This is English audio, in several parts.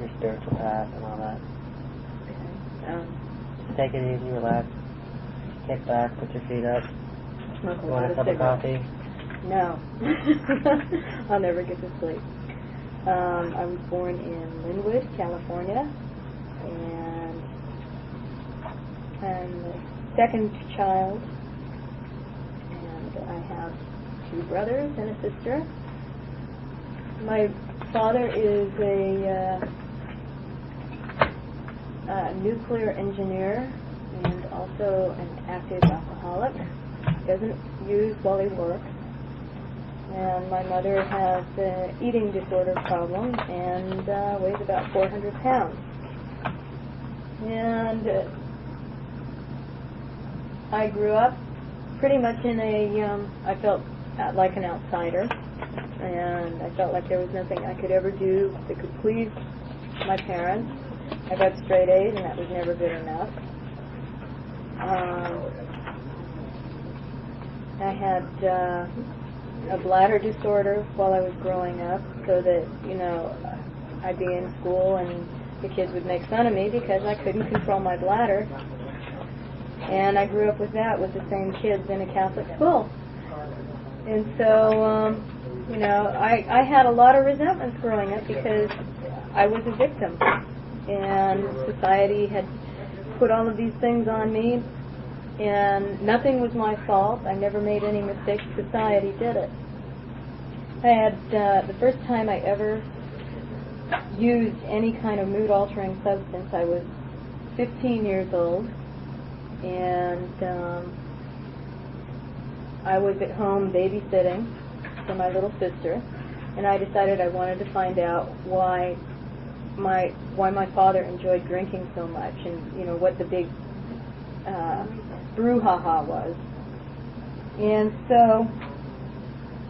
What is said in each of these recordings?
your spiritual path and all that. Just take it easy, relax, kick back, put your feet up. Smoke a Want lot a of cup of cigarettes. coffee? No. I'll never get to sleep. I was born in Linwood, California, and I'm the second child, and I have 2 brothers and a sister. My father is a nuclear engineer and also an active alcoholic. Doesn't use while he works. And my mother has an eating disorder problem and weighs about 400 pounds. And I grew up pretty much in I felt like an outsider, and I felt like there was nothing I could ever do that could please my parents. I got straight A's, and that was never good enough. I had a bladder disorder while I was growing up, so that, I'd be in school and the kids would make fun of me because I couldn't control my bladder. And I grew up with that, with the same kids in a Catholic school. And so, I had a lot of resentments growing up because I was a victim. And society had put all of these things on me, and nothing was my fault. I never made any mistakes. Society did it. I had the first time I ever used any kind of mood-altering substance, I was 15 years old, and I was at home babysitting for my little sister, and I decided I wanted to find out why my father enjoyed drinking so much, and what the big brouhaha was. And so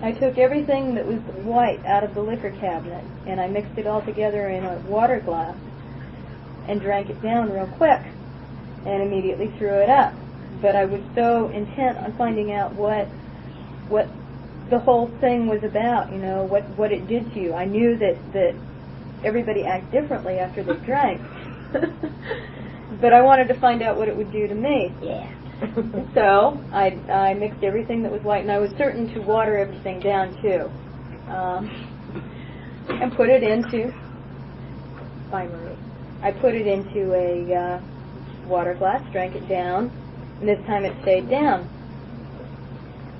I took everything that was white out of the liquor cabinet, and I mixed it all together in a water glass and drank it down real quick and immediately threw it up. But I was so intent on finding out what the whole thing was about, what it did to you. I knew that everybody acts differently after they drank. But I wanted to find out what it would do to me. Yeah. So I mixed everything that was white, and I was certain to water everything down too, and put it into. Bye, Marie. I put it into a water glass, drank it down, and this time it stayed down.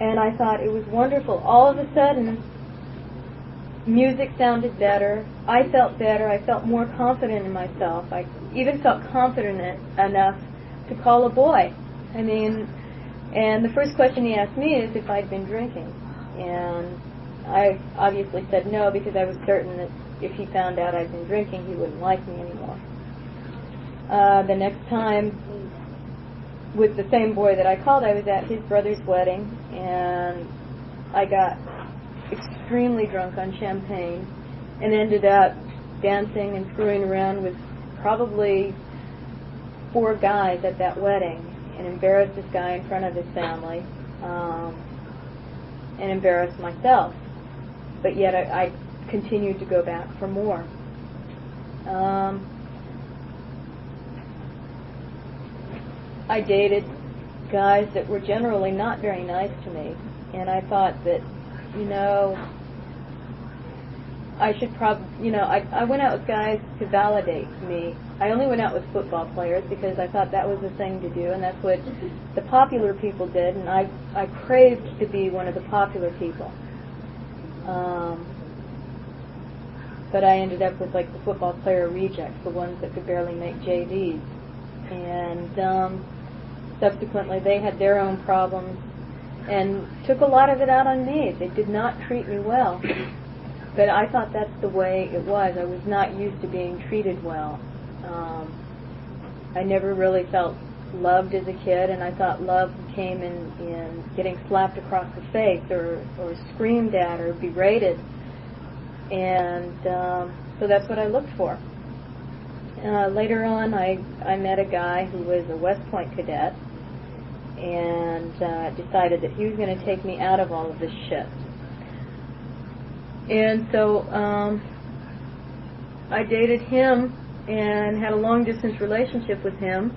And I thought it was wonderful. All of a sudden, music sounded better. I felt better. I felt more confident in myself. I even felt confident enough to call a boy. And the first question he asked me is if I'd been drinking. And I obviously said no, because I was certain that if he found out I'd been drinking, he wouldn't like me anymore. The next time, with the same boy that I called, I was at his brother's wedding, and I got extremely drunk on champagne and ended up dancing and screwing around with probably 4 guys at that wedding, and embarrassed this guy in front of his family, and embarrassed myself. But yet I continued to go back for more. I dated guys that were generally not very nice to me, and I thought that, I should probably, I went out with guys to validate me. I only went out with football players because I thought that was the thing to do, and that's what the popular people did, and I craved to be one of the popular people. But I ended up with like the football player rejects, the ones that could barely make JVs. And subsequently they had their own problems and took a lot of it out on me. They did not treat me well. But I thought that's the way it was. I was not used to being treated well. I never really felt loved as a kid, and I thought love came in getting slapped across the face or screamed at or berated. And so that's what I looked for. Later on, I met a guy who was a West Point cadet, and decided that he was going to take me out of all of this shit. And so I dated him and had a long-distance relationship with him,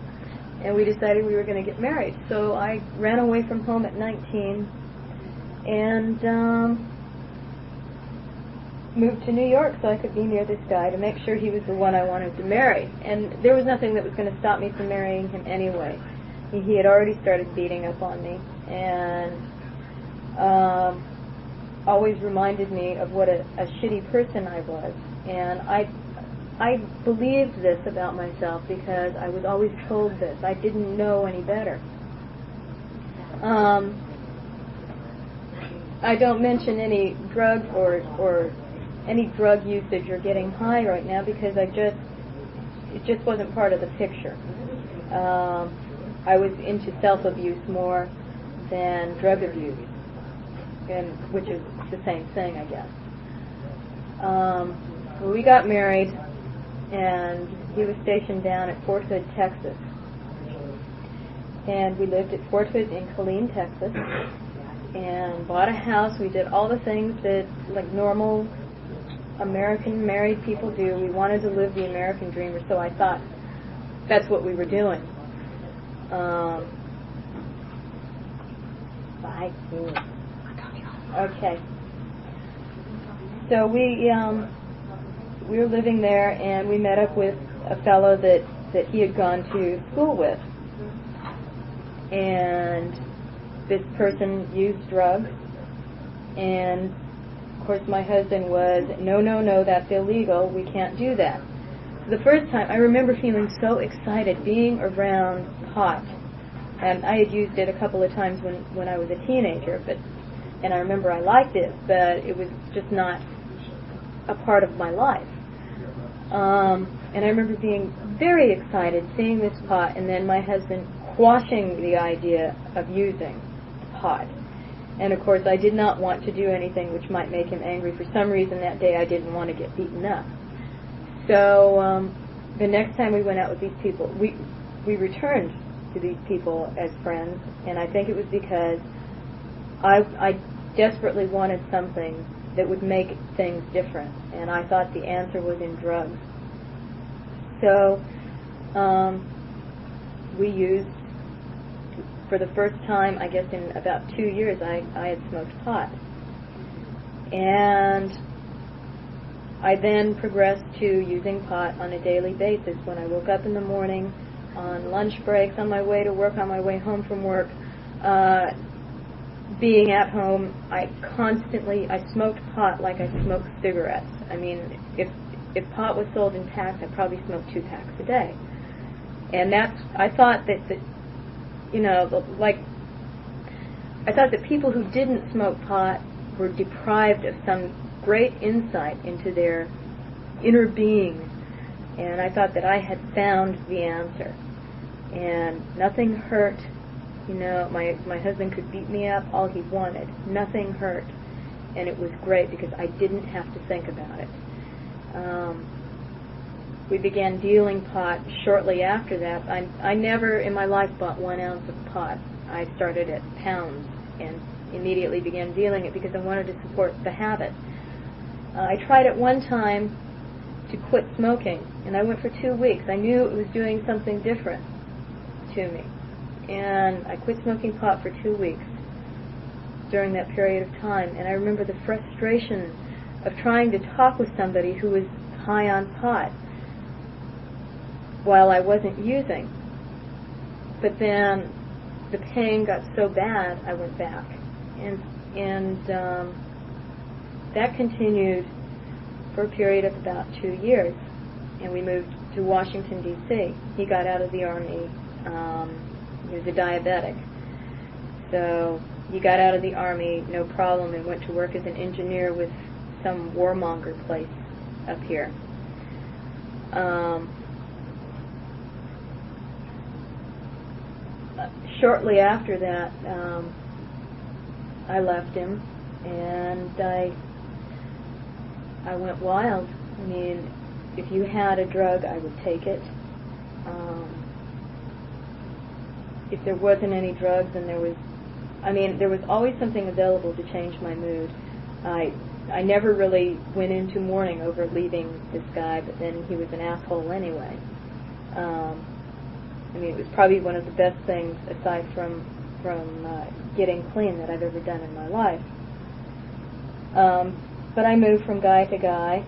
and we decided we were going to get married. So I ran away from home at 19 and moved to New York so I could be near this guy to make sure he was the one I wanted to marry. And there was nothing that was going to stop me from marrying him anyway. He had already started beating up on me and always reminded me of what a shitty person I was. And I believed this about myself because I was always told this. I didn't know any better. I don't mention any drug or any drug usage or getting high right now because it just wasn't part of the picture. I was into self-abuse more than drug abuse, and which is the same thing, I guess. We got married, and he was stationed down at Fort Hood, Texas. And we lived at Fort Hood in Killeen, Texas, and bought a house. We did all the things that like normal American married people do. We wanted to live the American dream, or so I thought that's what we were doing. Okay. So we were living there, and we met up with a fellow that he had gone to school with. And this person used drugs, and of course my husband was, no, that's illegal, we can't do that. So the first time, I remember feeling so excited being around pot. And I had used it a couple of times when I was a teenager, and I remember I liked it, but it was just not a part of my life. And I remember being very excited seeing this pot, and then my husband quashing the idea of using pot. And of course I did not want to do anything which might make him angry. For some reason that day I didn't want to get beaten up. So the next time we went out with these people, we returned to these people as friends, and I think it was because I desperately wanted something that would make things different, and I thought the answer was in drugs. So we used, for the first time, I guess in about 2 years, I had smoked pot. And I then progressed to using pot on a daily basis. When I woke up in the morning, on lunch breaks, on my way to work, on my way home from work, being at home, I smoked pot like I smoked cigarettes. I mean, if pot was sold in packs, I probably smoked 2 packs a day. And I thought that I thought that people who didn't smoke pot were deprived of some great insight into their inner being. And I thought that I had found the answer. And nothing hurt. My husband could beat me up all he wanted. Nothing hurt. And it was great because I didn't have to think about it. We began dealing pot shortly after that. I never in my life bought 1 ounce of pot. I started at pounds and immediately began dealing it because I wanted to support the habit. I tried at one time to quit smoking, and I went for 2 weeks. I knew it was doing something different to me. And I quit smoking pot for 2 weeks during that period of time. And I remember the frustration of trying to talk with somebody who was high on pot while I wasn't using. But then the pain got so bad, I went back. And that continued for a period of about 2 years. And we moved to Washington, D.C. He got out of the Army. He was a diabetic. So he got out of the Army, no problem, and went to work as an engineer with some warmonger place up here. Shortly after that, I left him, and I went wild. I mean, if you had a drug, I would take it. If there wasn't any drugs, and there was always something available to change my mood. I never really went into mourning over leaving this guy, but then he was an asshole anyway. I mean, it was probably one of the best things, aside from getting clean, that I've ever done in my life. But I moved from guy to guy.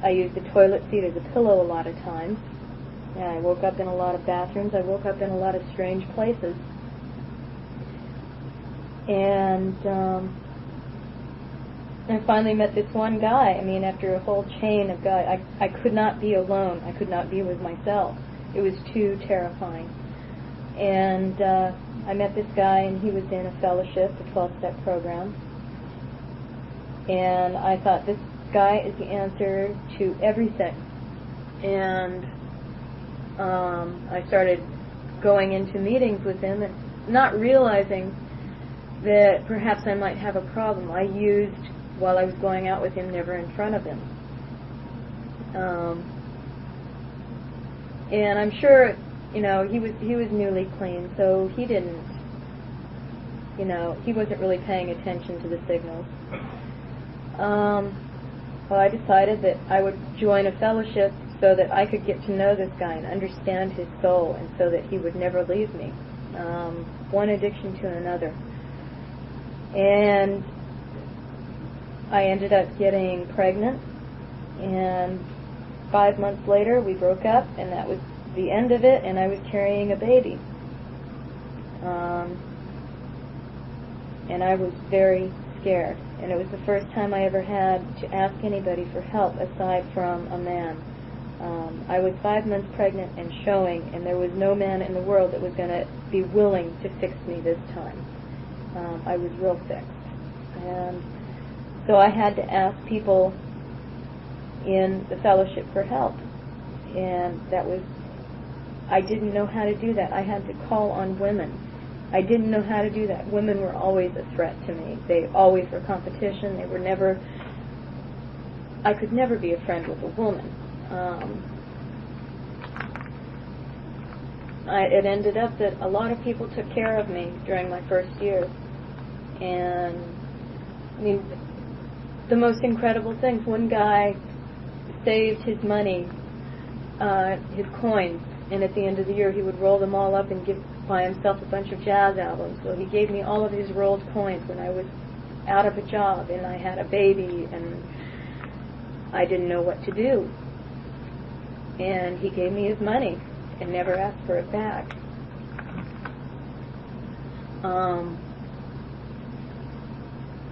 I used the toilet seat as a pillow a lot of times. And I woke up in a lot of bathrooms. I woke up in a lot of strange places. And I finally met this one guy. I mean, after a whole chain of guys, I could not be alone. I could not be with myself. It was too terrifying. And I met this guy, and he was in a fellowship, a 12-step program. And I thought, this guy is the answer to everything. And I started going into meetings with him, and not realizing that perhaps I might have a problem. I used, while I was going out with him, never in front of him. And I'm sure, he was newly clean, so he didn't, he wasn't really paying attention to the signals. Well, I decided that I would join a fellowship so that I could get to know this guy and understand his soul, and so that he would never leave me. One addiction to another. And I ended up getting pregnant, and 5 months later we broke up, and that was the end of it, and I was carrying a baby. And I was very scared, and it was the first time I ever had to ask anybody for help aside from a man. I was 5 months pregnant and showing, and there was no man in the world that was going to be willing to fix me this time. I was real fixed. And so I had to ask people in the fellowship for help. And I didn't know how to do that. I had to call on women. I didn't know how to do that. Women were always a threat to me. They always were competition. They were never, I could never be a friend with a woman. It ended up that a lot of people took care of me during my first year. And, I mean, the most incredible things, one guy saved his money, his coins, and at the end of the year he would roll them all up and buy himself a bunch of jazz albums. So he gave me all of his rolled coins when I was out of a job and I had a baby and I didn't know what to do. And he gave me his money and never asked for it back.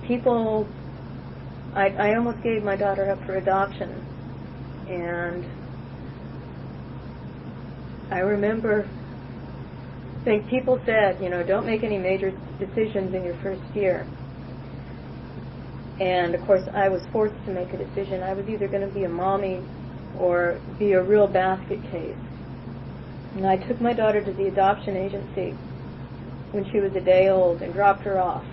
People, I almost gave my daughter up for adoption, and I remember people said, don't make any major decisions in your first year. And of course I was forced to make a decision. I was either going to be a mommy or be a real basket case. And I took my daughter to the adoption agency when she was a day old and dropped her off.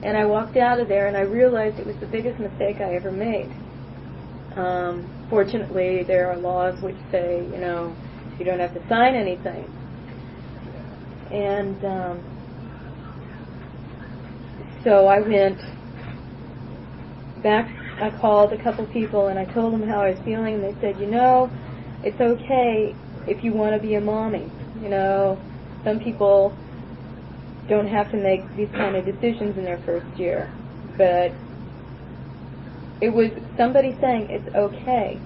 And I walked out of there and I realized it was the biggest mistake I ever made. Fortunately, there are laws which say, you don't have to sign anything. And so I went back, I called a couple people and I told them how I was feeling, and they said, it's okay if you want to be a mommy. Some people don't have to make these kind of decisions in their first year. But it was somebody saying it's okay,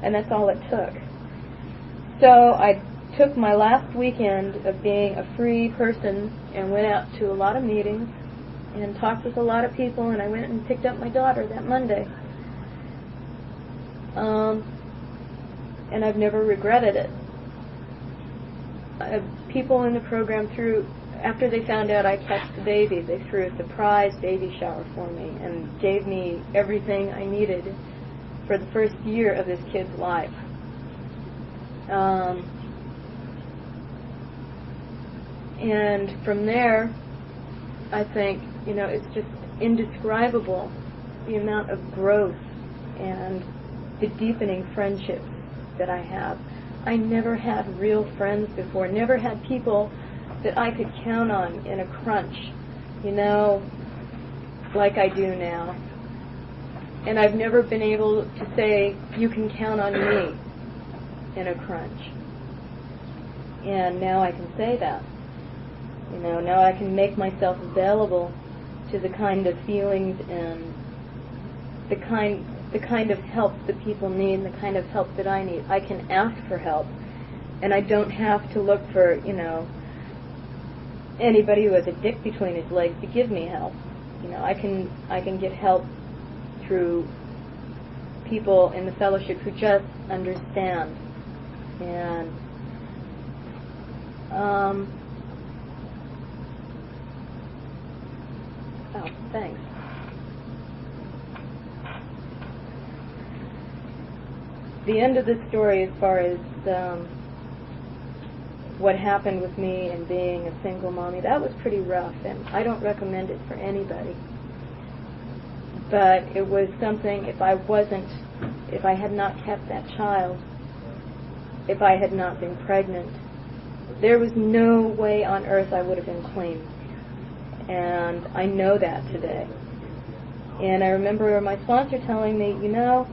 and that's all it took. So I took my last weekend of being a free person and went out to a lot of meetings and talked with a lot of people, and I went and picked up my daughter that Monday. And I've never regretted it. People in the program after they found out I kept the baby, they threw a surprise baby shower for me and gave me everything I needed for the first year of this kid's life. And from there, I think, it's just indescribable the amount of growth and the deepening friendships that I have. I never had real friends before, never had people that I could count on in a crunch. like I do now. And I've never been able to say, you can count on me in a crunch. And now I can say that. You know, now I can make myself available to the kind of feelings and the kind of help that people need and the kind of help that I need. I can ask for help. And I don't have to look for, you know, anybody who has a dick between his legs to give me help. You know, I can get help through people in the fellowship who just understand. And oh, thanks. The end of the story, as far as what happened with me and being a single mommy, that was pretty rough, and I don't recommend it for anybody. But it was something, if I had not kept that child, if I had not been pregnant, there was no way on earth I would have been clean. And I know that today. And I remember my sponsor telling me, you know,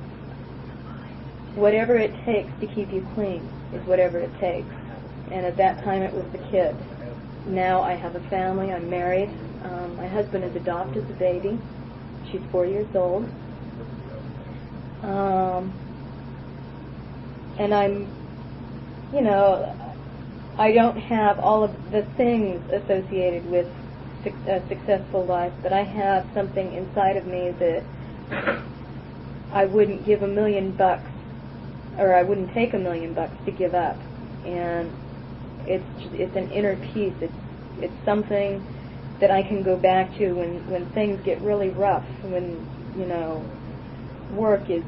whatever it takes to keep you clean is whatever it takes. And at that time it was the kid. Now I have a family, I'm married. My husband has adopted the baby. She's 4 years old. And I'm, you know, I don't have all of the things associated with a successful life, but I have something inside of me that I wouldn't give $1 million, or I wouldn't take $1 million to give up. And it's an inner peace. It's something that I can go back to when things get really rough, when, you know, work is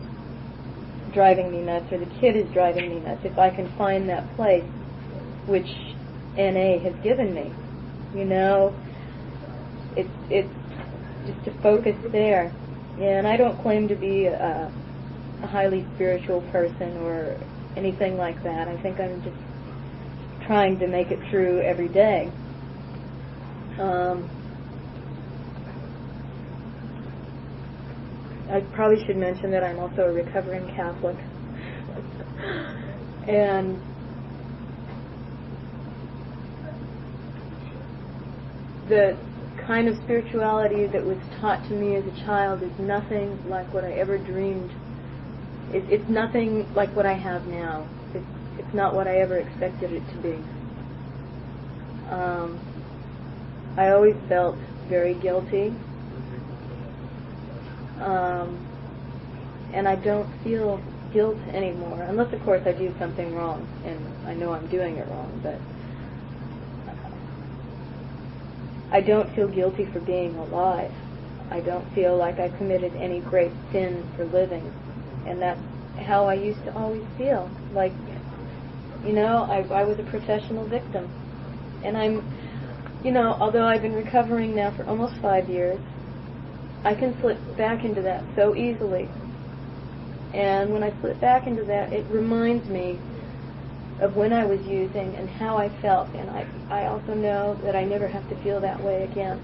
driving me nuts or the kid is driving me nuts. If I can find that place which NA has given me, you know, it's just to focus there. And I don't claim to be a highly spiritual person or anything like that. I think I'm just trying to make it through every day. I probably should mention that I'm also a recovering Catholic. And the kind of spirituality that was taught to me as a child is nothing like what I ever dreamed. It's nothing like what I have now. It's not what I ever expected it to be. I always felt very guilty. And I don't feel guilt anymore, unless of course I do something wrong, and I know I'm doing it wrong, but I don't feel guilty for being alive. I don't feel like I committed any great sin for living, and that's how I used to always feel. Like, you know, I was a professional victim. And I'm, you know, although I've been recovering now for almost 5 years, I can slip back into that so easily. And when I slip back into that, it reminds me of when I was using and how I felt. And I also know that I never have to feel that way again.